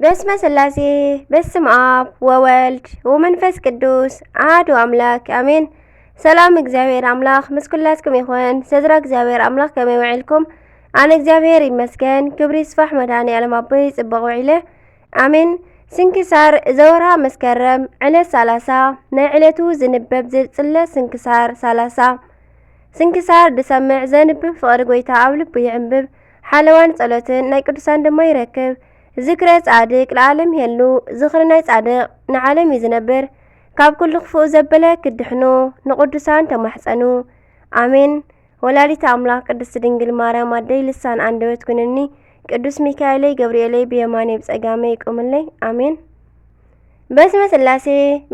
በስመ ስላሴ በስመ አብ ወወልድ ወመንፈስ ቅዱስ አሐዱ አምላክ አሜን። ሰላም እግዚአብሔር አምላክ ምስኩላትኩም ይኹን። ሰድራ እግዚአብሔር አምላክ ከመይ ውዒልኩም? አነ እግዚአብሔር ይመስገን። ክብሪ ይስፋሕ መድኃኔዓለም አቦይ ጽቡቕ ውዒለ አሜን። ስንክሳር ዘወርሃ መስከረም ዕለት 30 ናይ ዕለቱ ዝንበብ ዝጽለ ስንክሳር 30 ስንክሳር ድሰምዕ ዘንብብ ፍቕሪ ጎይታ ኣብ ልቡ ይዕንብብ ሓለዋን ጸሎትን ናይ ቅዱሳን ድማ ይረክብ። ዝክረ ጻድቅ ለዓለም የሉ ዝኽሪ ናይ ጻድቅ ንዓለም እዩ ዝነብር። ካብ ኩሉ ክፉእ ዘበለ ክድሕኑ ንቅዱሳን ተማሕፀኑ አሜን። ወላዲተ አምላክ ቅድስት ድንግል ማርያም አደይ ልሳን አንደበት ኩንኒ። ቅዱስ ሚካኤለይ ገብርኤለይ ብየማነይ ብጸጋመይ ይቁምለይ አሜን። በስመ ስላሴ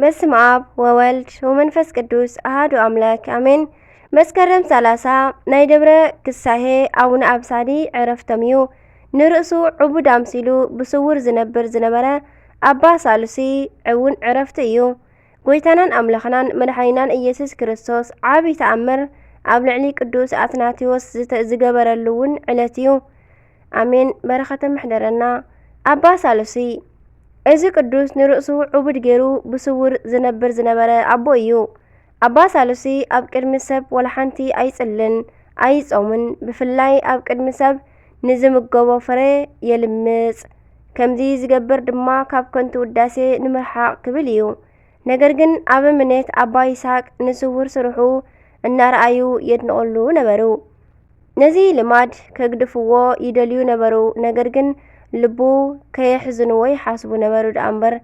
በስመ አብ ወወልድ ወመንፈስ ቅዱስ አሐዱ አምላክ አሜን። መስከረም 30 ናይ ደብረ ክሳሄ አቡነ አብሳዲ ዕረፍቶም እዩ። ንርእሱ ዕቡድ አምሲሉ ብስውር ዝነበረ አባ ሳሉሲ እውን ዕረፍቲ እዩ። ጎይታናን አምላኽናን መድኃኒናን ኢየሱስ ክርስቶስ ዓብይ ተአምር ኣብ ልዕሊ ቅዱስ አትናቴዎስ ዝገበረሉ እውን ዕለት እዩ። አሜን። በረኸተ ምሕደረና አባ ሳሉሲ እዚ ቅዱስ ንርእሱ ዕቡድ ገይሩ ብስውር ዝነበረ አቦ እዩ። አባ ሳሉሲ ኣብ ቅድሚ ሰብ ወላሓንቲ ኣይጽልን ኣይጾምን። ብፍላይ ኣብ ቅድሚ ሰብ ንዝምገቦ ፍረ የልምጽ። ከምዚ ዝገብር ድማ ካብ ከንቱ ውዳሴ ንምርሓቕ ክብል እዩ። ነገር ግን ኣብ እምነት ኣባ ይስሐቅ ንስውር ስርሑ እናረኣዩ የድንቑሉ ነበሩ። ነዚ ልማድ ከግድፍዎ ይደልዩ ነበሩ። ነገር ግን ልቡ ከየሕዝንዎ ይሓስቡ ነበሩ ደኣ እምበር።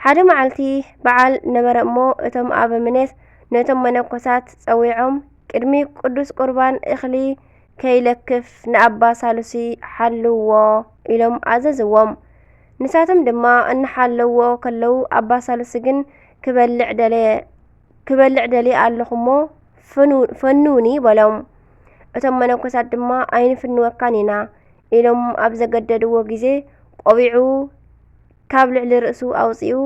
ሓደ መዓልቲ በዓል ነበረ እሞ እቶም ኣብ እምነት ነቶም መነኮሳት ጸዊዖም ቅድሚ ቅዱስ ቁርባን እኽሊ ከይለክፍ ንኣባ ሳሉሲ ሓልዎ ኢሎም ኣዘዝዎም። ንሳቶም ድማ እናሓለዎ ከለዉ ኣባ ሳሉሲ ግን ክበልዕ ደልየ ኣለኹሞ ፈኑኒ በሎም። እቶም መነኮሳት ድማ ኣይንፍንወካን ኢና ኢሎም ኣብ ዘገደድዎ ጊዜ ቆቢዑ ካብ ልዕሊ ርእሱ ኣውፂኡ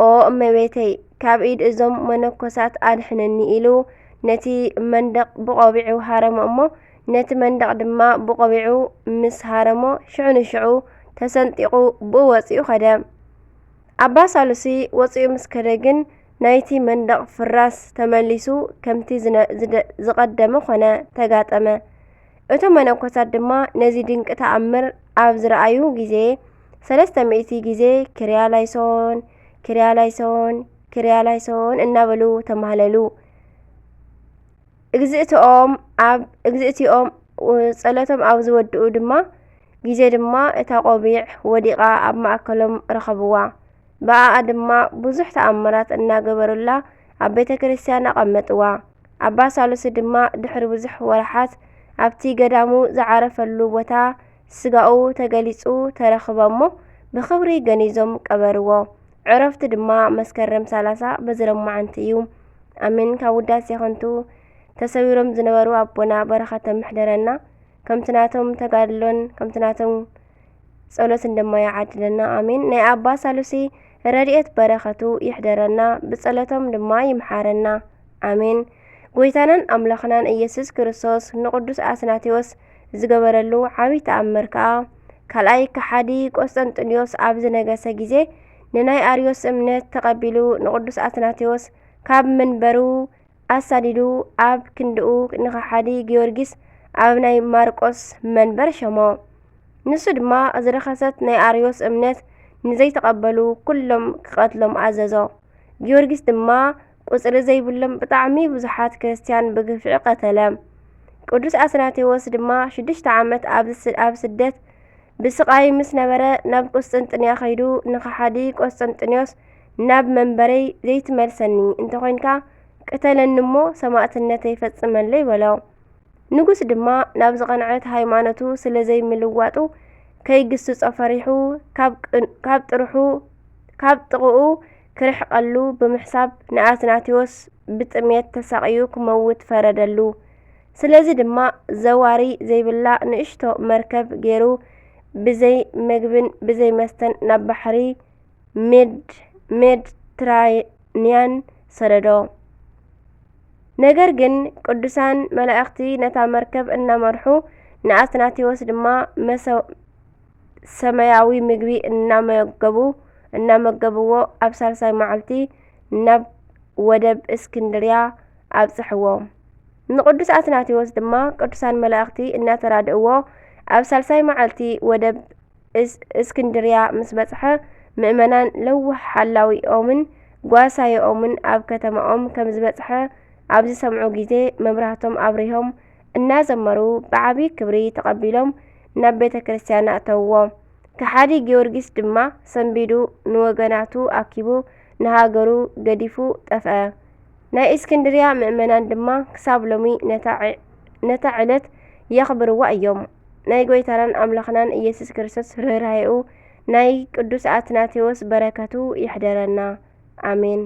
ኦ እመቤተይ ካብ ኢድ እዞም መነኮሳት ኣድሕነኒ ኢሉ ነቲ መንደቕ ብቆቢዑ ሃረሞ እሞ ነቲ መንደቕ ድማ ብቆቢዑ ምስ ሃረሞ ሽዑ ንሽዑ ተሰንጢቑ ብኡ ወፂኡ ኸደ። ኣባ ሳሉሲ ወፂኡ ምስ ከደ ግን ናይቲ መንደቕ ፍራስ ተመሊሱ ከምቲ ዝቐደመ ኾነ ተጋጠመ። እቶም መነኮሳት ድማ ነዚ ድንቂ ተኣምር ኣብ ዝረኣዩ ጊዜ 300 ጊዜ ክርያላይሶን ክርያላይሶን ክርያላይሶን እናበሉ ተማህለሉ። እግዝእትኦም ጸሎቶም ኣብ ዝወድኡ ድማ ጊዜ ድማ እታ ቆቢዕ ወዲቓ ኣብ ማእከሎም ረኸብዋ። ብኣኣ ድማ ብዙሕ ተኣምራት እናገበሩላ ኣብ ቤተ ክርስቲያን ኣቐመጥዋ። ኣባ ሳሉሲ ድማ ድሕሪ ብዙሕ ወርሓት ኣብቲ ገዳሙ ዝዓረፈሉ ቦታ ስጋኡ ተገሊጹ ተረኽበ እሞ ብኽብሪ ገኒዞም ቀበርዎ። ዕረፍቲ ድማ መስከረም 30 በዝለማዓንቲ እዩ። ኣሜን። ካብ ውዳሴ ኸንቱ ተሰዊሮም ዝነበሩ ኣቦና በረኸተ ምሕደረና። ከምትናቶም ተጋድሎን ከምትናቶም ጸሎትን ድማ ይዓድለና አሜን። ናይ ኣባ ሳሉሲ ረድኤት በረኸቱ ይሕደረና፣ ብጸሎቶም ድማ ይምሓረና አሜን። ጎይታናን ኣምላኽናን ኢየሱስ ክርስቶስ ንቅዱስ አትናቴዎስ ዝገበረሉ ዓብይ ተኣምር ከዓ ካልኣይ ከሓዲ ቆስጠንጢኖስ ኣብ ዝነገሰ ጊዜ ንናይ ኣርዮስ እምነት ተቐቢሉ ንቅዱስ አትናቴዎስ ካብ መንበሩ ኣሳዲዱ ኣብ ክንድኡ ንከሓዲ ጊዮርጊስ ኣብ ናይ ማርቆስ መንበር ሸሞ። ንሱ ድማ ዝረኸሰት ናይ ኣርዮስ እምነት ንዘይተቐበሉ ኩሎም ክቐትሎም ኣዘዞ። ጊዮርጊስ ድማ ቁጽሪ ዘይብሎም ብጣዕሚ ብዙሓት ክርስቲያን ብግፍዒ ቀተለ። ቅዱስ አትናቴዎስ ድማ 6 ዓመት ኣብ ስደት ብስቃይ ምስ ነበረ ናብ ቆስጠንጥንያ ኸይዱ ንከሓዲ ቆስጠንጢኖስ ናብ መንበረይ ዘይትመልሰኒ እንተኾይንካ ቅተለኒ እሞ ሰማዕትነተይ ፈጽመለይ በሎ። ንጉስ ድማ ናብ ዝቐንዐት ሃይማኖቱ ስለ ዘይምልዋጡ ከይግስጾ ፈሪሑ ካብ ጥቕኡ ክርሕቐሉ ብምሕሳብ ንአትናቴዎስ ብጥሜት ተሳቕዩ ክመውት ፈረደሉ። ስለዚ ድማ ዘዋሪ ዘይብላ ንእሽቶ መርከብ ገይሩ ብዘይ ምግብን ብዘይ መስተን ናብ ባሕሪ ሜድትራንያን ሰደዶ። ነገር ግን ቅዱሳን መላእኽቲ ነታ መርከብ እናመርሑ ንአትናቴዎስ ድማ ሰማያዊ ምግቢ እናመገቡዎ ኣብ ሳልሳይ መዓልቲ ናብ ወደብ እስክንድርያ ኣብጽሕዎ። ንቅዱስ አትናቴዎስ ድማ ቅዱሳን መላእክቲ እናተራድእዎ ኣብ ሳልሳይ መዓልቲ ወደብ እስክንድርያ ምስ በጽሐ ምእመናን ለዋሕ ሓላዊኦምን ጓሳዮምን ኣብ ከተማኦም ከም ዝበጽሐ ኣብ ዝሰምዑ ግዜ መብራህቶም ኣብሪሆም እናዘመሩ ብዓብይ ክብሪ ተቐቢሎም ናብ ቤተ ክርስቲያን ኣተውዎ። ከሓዲ ጊዮርጊስ ድማ ሰንቢዱ ንወገናቱ ኣኪቡ ንሃገሩ ገዲፉ ጠፍአ። ናይ እስክንድርያ ምእመናን ድማ ክሳብ ሎሚ ነታ ዕለት የኽብርዋ እዮም። ናይ ጎይታናን ኣምላኽናን ኢየሱስ ክርስቶስ ርህራሄኡ ናይ ቅዱስ አትናቴዎስ በረከቱ ይሕደረና አሜን።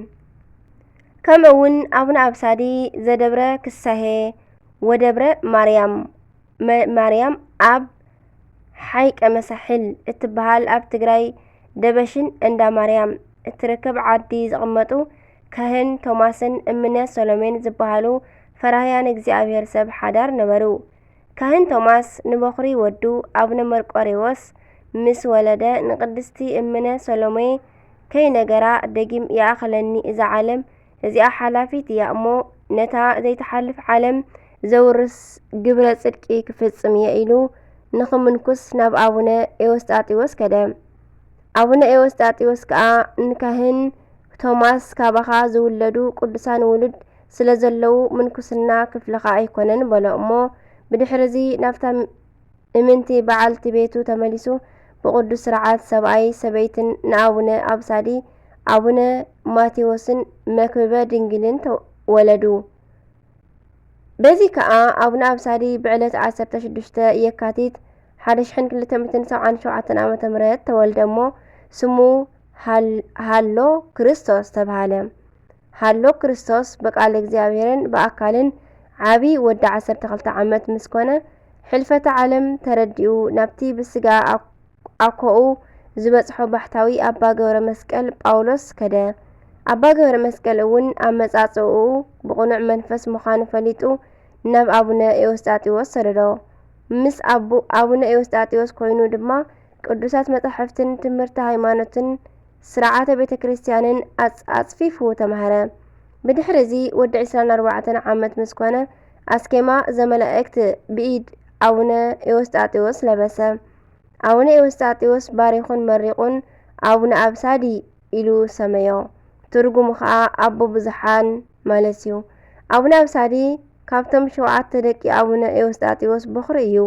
ከምኡ እውን አቡነ አብሳዲ ዘደብረ ክሳሄ ወደብረ ማርያም ኣብ ሓይቀ መሳሕል እትበሃል ኣብ ትግራይ ደበሽን እንዳ ማርያም እትርከብ ዓዲ ዝቕመጡ ካህን ቶማስን እምነ ሰሎሜን ዝበሃሉ ፈራህያን እግዚአብሔር ሰብ ሓዳር ነበሩ። ካህን ቶማስ ንበኹሪ ወዱ አቡነ መርቆሬዎስ ምስ ወለደ ንቅድስቲ እምነ ሰሎሜ ከይነገራ ደጊም ይኣኸለኒ እዛ ዓለም እዚኣ ሓላፊት እያ እሞ ነታ ዘይተሓልፍ ዓለም ዘውርስ ግብረ ጽድቂ ክፍጽም እየ ኢሉ ንኽምንኩስ ናብ አቡነ ኤዎስጣቴዎስ ከደ። አቡነ ኤዎስጣቴዎስ ከዓ ንካህን ቶማስ ካባኻ ዝውለዱ ቅዱሳን ውሉድ ስለ ዘለዉ ምንኩስና ክፍልኻ ኣይኮነን በሎ እሞ ብድሕሪዚ ናብታ እምንቲ በዓልቲ ቤቱ ተመሊሱ ብቅዱስ ስርዓት ሰብኣይ ሰበይትን ንአቡነ አብሳዲ አቡነ ማቴዎስን መክብበ ድንግልን ወለዱ። በዚ ከዓ አቡነ አብሳዲ ብዕለት 16 የካቲት 1277 ዓ.ም ተወልደ እሞ ስሙ ሃሎ ክርስቶስ ተባሃለ። ሃሎ ክርስቶስ በቃል እግዚአብሔርን በአካልን ዓብይ ወዲ 12 ዓመት ምስ ኮነ ሕልፈተ ዓለም ተረዲኡ ናብቲ ብስጋ ኣኮኡ ዝበጽሖ ባሕታዊ ኣባ ገብረ መስቀል ጳውሎስ ከደ። ኣባ ገብረ መስቀል እውን ኣብ መጻጽኡ ብቕኑዕ መንፈስ ምዃኑ ፈሊጡ ናብ አቡነ ኤዎስጣቴዎስ ሰደዶ። ምስ አቡነ ኤዎስጣቴዎስ ኮይኑ ድማ ቅዱሳት መጻሕፍትን ትምህርቲ ሃይማኖትን ስርዓተ ቤተ ክርስቲያንን ኣጽፊፉ ተማሃረ። ብድሕሪዚ ወዲ 24 ዓመት ምስ ኮነ ኣስኬማ ዘመላእክት ብኢድ አቡነ ኤዎስጣቴዎስ ለበሰ። አቡነ ኤዎስጣቴዎስ ባሪኹን መሪቑን አቡነ አብሳዲ ኢሉ ሰመዮ። ትርጉሙ ከዓ ኣቦ ብዙሓን ማለት እዩ። አቡነ አብሳዲ ካብቶም 7 ደቂ አቡነ ኤዎስጣቴዎስ በኹሪ እዩ።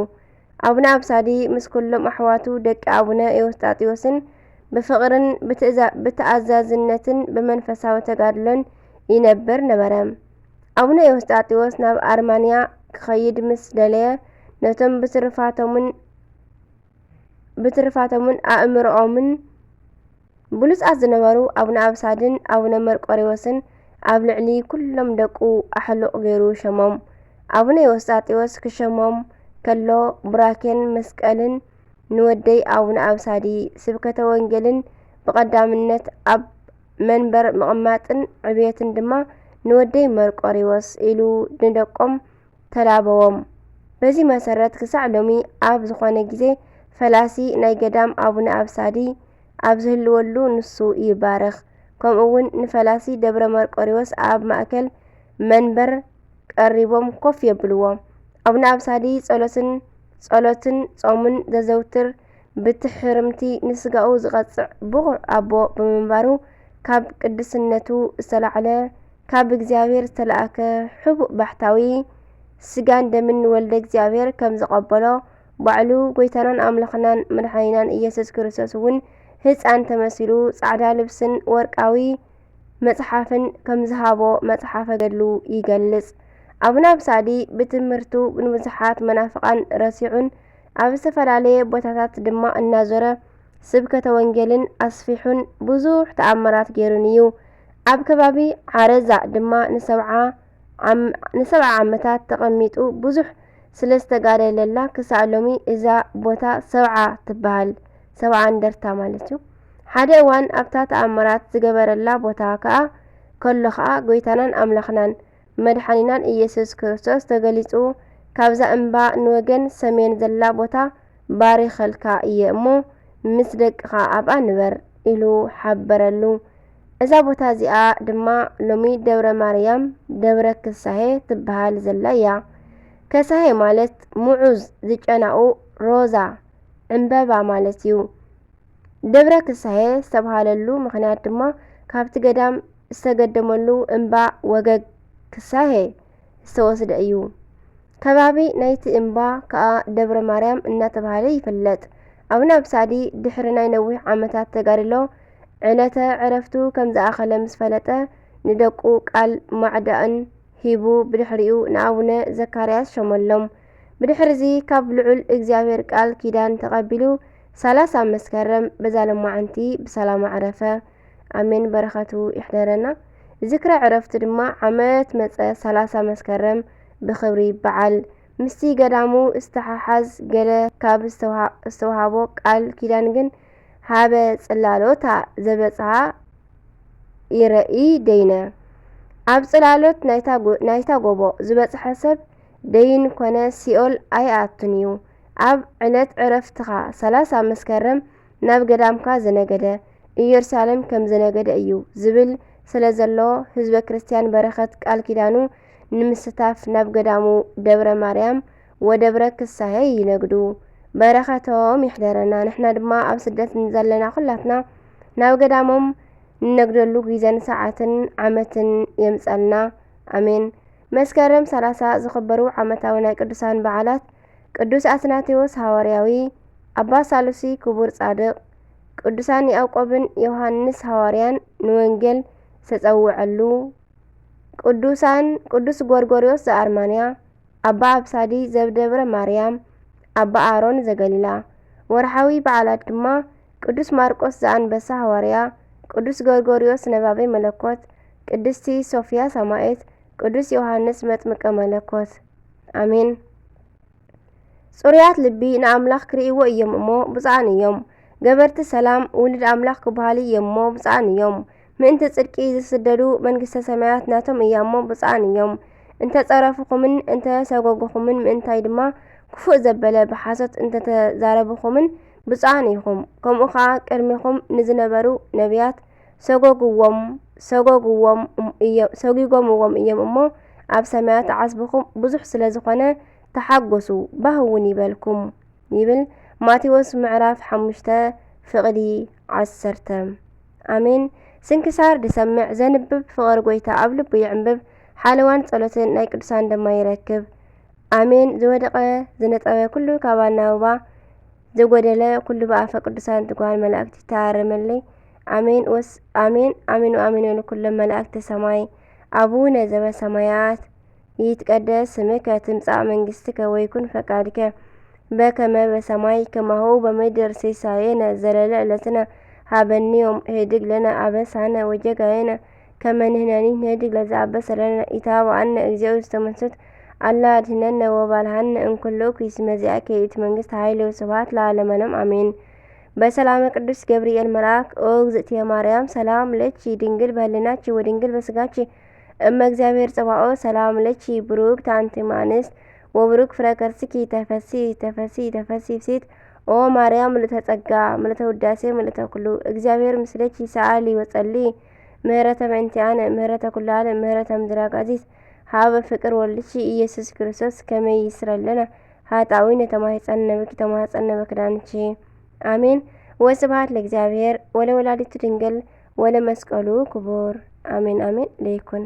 አቡነ አብሳዲ ምስ ኩሎም ኣሕዋቱ ደቂ አቡነ ኤዎስጣቴዎስን ብፍቕርን ብተኣዛዝነትን ብመንፈሳዊ ተጋድሎን ይነብር ነበረ። አቡነ ኤዎስጣቴዎስ ናብ አርማንያ ክኸይድ ምስ ደለየ ነቶም ብትርፋቶምን ኣእምሮኦምን ብሉጻት ዝነበሩ አቡነ አብሳድን አቡነ መርቆሬዎስን ኣብ ልዕሊ ኩሎም ደቁ ኣሕሉቕ ገይሩ ሸሞም። አቡነ ኤዎስጣቴዎስ ክሸሞም ከሎ ቡራኬን መስቀልን ንወደይ አቡነ አብሳዲ ስብከተ ወንጌልን ብቐዳምነት ኣብ መንበር ምቕማጥን ዕብየትን ድማ ንወደይ መርቆሬዎስ ኢሉ ንደቆም ተላበዎም። በዚ መሰረት ክሳዕ ሎሚ ኣብ ዝኾነ ግዜ ፈላሲ ናይ ገዳም አቡነ አብሳዲ ኣብ ዝህልወሉ ንሱ ይባረኽ። ከምኡ እውን ንፈላሲ ደብረ መርቆሬዎስ ኣብ ማእከል መንበር ቀሪቦም ኮፍ የብልዎ። አቡነ አብሳዲ ጸሎትን ጾምን ዘዘውትር ብትሕርምቲ ንስጋኡ ዝቐጽዕ ብቑዕ ኣቦ ብምንባሩ ካብ ቅድስነቱ ዝተላዕለ ካብ እግዚአብሔር ዝተለኣከ ሕቡእ ባሕታዊ ስጋን ደምን ወልደ እግዚአብሔር ከም ዝቐበሎ ባዕሉ ጎይታናን ኣምላኽናን መድሓኒናን ኢየሱስ ክርስቶስ እውን ህፃን ተመሲሉ ጻዕዳ ልብስን ወርቃዊ መጽሓፍን ከም ዝሃቦ መጽሓፈ ገድሉ ይገልጽ። አቡነ አብሳዲ ብትምህርቱ ንብዙሓት መናፍቃን ረሲዑን ኣብ ዝተፈላለየ ቦታታት ድማ እናዞረ ስብከተ ወንጌልን ኣስፊሑን ብዙሕ ተኣምራት ገይሩን እዩ። ኣብ ከባቢ ዓረዛ ድማ ን70 ዓመታት ተቐሚጡ ብዙሕ ስለ ዝተጋደለላ ክሳብ ሎሚ እዛ ቦታ 70 ትበሃል። 70 እንደርታ ማለት እዩ። ሓደ እዋን ኣብታ ተኣምራት ዝገበረላ ቦታ ከሎ ከዓ ጎይታናን ኣምላኽናን መድሓኒናን ኢየሱስ ክርስቶስ ተገሊጹ ካብዛ እምባ ንወገን ሰሜን ዘላ ቦታ ባሪኸልካ እየ እሞ ምስ ደቅኻ ኣብኣ ንበር ኢሉ ሓበረሉ። እዛ ቦታ እዚኣ ድማ ሎሚ ደብረ ማርያም ደብረ ክሳሄ ትበሃል ዘላ እያ። ከሳሄ ማለት ሙዑዝ ዝጨናኡ ሮዛ ዕምበባ ማለት እዩ። ደብረ ክሳሄ ዝተባሃለሉ ምክንያት ድማ ካብቲ ገዳም ዝተገደመሉ እምባ ወገግ ክሳሄ ዝተወስደ እዩ። ከባቢ ናይቲ እምባ ከዓ ደብረ ማርያም እናተባሃለ ይፍለጥ። አቡነ አብሳዲ ድሕሪ ናይ ነዊሕ ዓመታት ተጋድሎ ዕለተ ዕረፍቱ ከም ዝኣኸለ ምስ ፈለጠ ንደቁ ቃል ማዕዳእን ሂቡ ብድሕሪኡ ንኣቡነ ዘካርያስ ሸመሎም። ብድሕሪዚ ካብ ልዑል እግዚአብሔር ቃል ኪዳን ተቐቢሉ 30 መስከረም በዛ ለማዓንቲ ብሰላም ዓረፈ። አሜን። በረኸቱ ይሕደረና። ዝክረ ዕረፍቱ ድማ ዓመት መፀ 30 መስከረም ብክብሪ በዓል ምስቲ ገዳሙ እስተሓሓዝ ገለ ካብ ዝተዋሃቦ ቃል ኪዳን ግን ሃበ ጽላሎታ ዘበጽሓ ይረኢ ደይነ። ኣብ ጽላሎት ናይታ ጎቦ ዝበጽሐ ሰብ ደይን ኮነ ሲኦል ኣይኣቱን እዩ። ኣብ ዕለት ዕረፍትኻ 30 መስከረም ናብ ገዳምካ ዘነገደ ኢየሩሳሌም ከም ዘነገደ እዩ ዝብል ስለ ዘሎ ህዝበ ክርስቲያን በረኸት ቃል ኪዳኑ ንምስታፍ ናብ ገዳሙ ደብረ ማርያም ወደብረ ክሳሄ ይነግዱ። በረኸቶም ይሕደረና። ንሕና ድማ ኣብ ስደት ዘለና ኩላትና ናብ ገዳሞም ንነግደሉ ግዜን ሰዓትን ዓመትን የምጸልና። አሜን። መስከረም 30 ዝኽበሩ ዓመታዊ ናይ ቅዱሳን በዓላት ቅዱስ አትናቴዎስ ሐዋርያዊ፣ አባ ሳሉሲ ክቡር ጻድቕ፣ ቅዱሳን ያዕቆብን ዮሐንስ ሐዋርያን ንወንጌል ዝተጸውዐሉ፣ ቅዱስ ጎርጎርዮስ ዘአርማንያ፣ አባ አብሳዲ ዘብደብረ ማርያም፣ አባ አሮን ዘገሊላ። ወርሓዊ በዓላት ድማ ቅዱስ ማርቆስ ዘአንበሳ ሐዋርያ፣ ቅዱስ ጎርጎርዮስ ነባቤ መለኮት፣ ቅድስቲ ሶፊያ ሰማዕት፣ ቅዱስ ዮሐንስ መጥምቀ መለኮት። አሜን። ጽሩያት ልቢ ንኣምላኽ ክርእይዎ እዮም እሞ ብፁዓን እዮም። ገበርቲ ሰላም ውልድ ኣምላኽ ክበሃሉ እዮም እሞ ብፁዓን እዮም። ምእንቲ ጽድቂ ዝስደዱ መንግስተ ሰማያት ናቶም እያ እሞ ብፁዓን እዮም። እንተ ጸረፍኹምን እንተ ሰጎግኹምን ምእንታይ ድማ ክፉእ ዘበለ ብሓሶት እንተ ተዛረብኹምን ብፁዓን ኢኹም። ከምኡ ከዓ ቅድሚኹም ንዝነበሩ ነቢያት ሰጊጎምዎም እዮም እሞ ኣብ ሰማያት ዓስብኹም ብዙሕ ስለ ዝኾነ ተሓጐሱ ባህውን ይበልኩም ይብል ማቴዎስ ምዕራፍ 5 ፍቕዲ 10። አሜን። ስንክሳር ድሰምዕ ዘንብብ ፍቕሪ ጎይታ ኣብ ልቡ ይዕንብብ። ሓለዋን ጸሎትን ናይ ቅዱሳን ደማ ይረክብ። አሜን። ዝወደቐ ዝነጠበ ኩሉ ካባ ናብባ ዘጐደለ ኩሉ ብኣፈ ቅዱሳን ትጓሃን መላእክቲ ተኣረመለይ። አሜን። አሜን አሜን አሜን ለኩሎም መላእክተ ሰማይ አቡነ ዘበሰማያት ይትቀደስ ስምከ ትምጻእ መንግሥትከ ወይኩን ፈቃድከ በከመ በሰማይ ከማሁ በምድር ሲሳየነ ዘለለ ዕለትነ ሀበኒ ዮም ህድግ ለነ አበሳነ ወጌጋየነ ከመ ንሕነኒ ንህድግ ለዘአበሰ ለነ ኢታብአነ እግዚኦ ውስተ መንሱት አላ አድኅነነ ወባልሐነ እምኩሉ ኩይስ መዚአከ ይእቲ መንግሥት ኃይል ወስብሐት ለዓለመ ዓለም አሜን። በሰላመ ቅዱስ ገብርኤል መልአክ ኦ እግዝእትየ ማርያም ሰላም ለኪ ድንግል በህሊናኪ ወድንግል በስጋኪ እመ እግዚአብሔር ጸባኦት ሰላም ለኪ ብሩክት አንቲ እምአንስት ወብሩክ ፍሬ ከርሥኪ ተፈሥሒ ተፈሥሒ ተፈሥሒ ፍሥሕት ኦ ማርያም ምልዕተ ጸጋ ምልዕተ ውዳሴ ምልዕተ ኩሉ እግዚአብሔር ምስለኪ ሰአሊ ወጸልዪ ምህረተ በእንቲአነ ምህረተ ኩሉ ዓለም ምህረተ ምድረ አጋዚዝ ሀበ ፍቅር ወልድኪ ኢየሱስ ክርስቶስ ከመ ይስረለነ ኃጣውኢነ ተማኅፀነ በኪ ተማኅፀነ በክዳንኪ አሜን። ወስብሐት ለእግዚአብሔር ወለወላዲቱ ድንግል ወለመስቀሉ ክቡር አሜን አሜን ለይኩን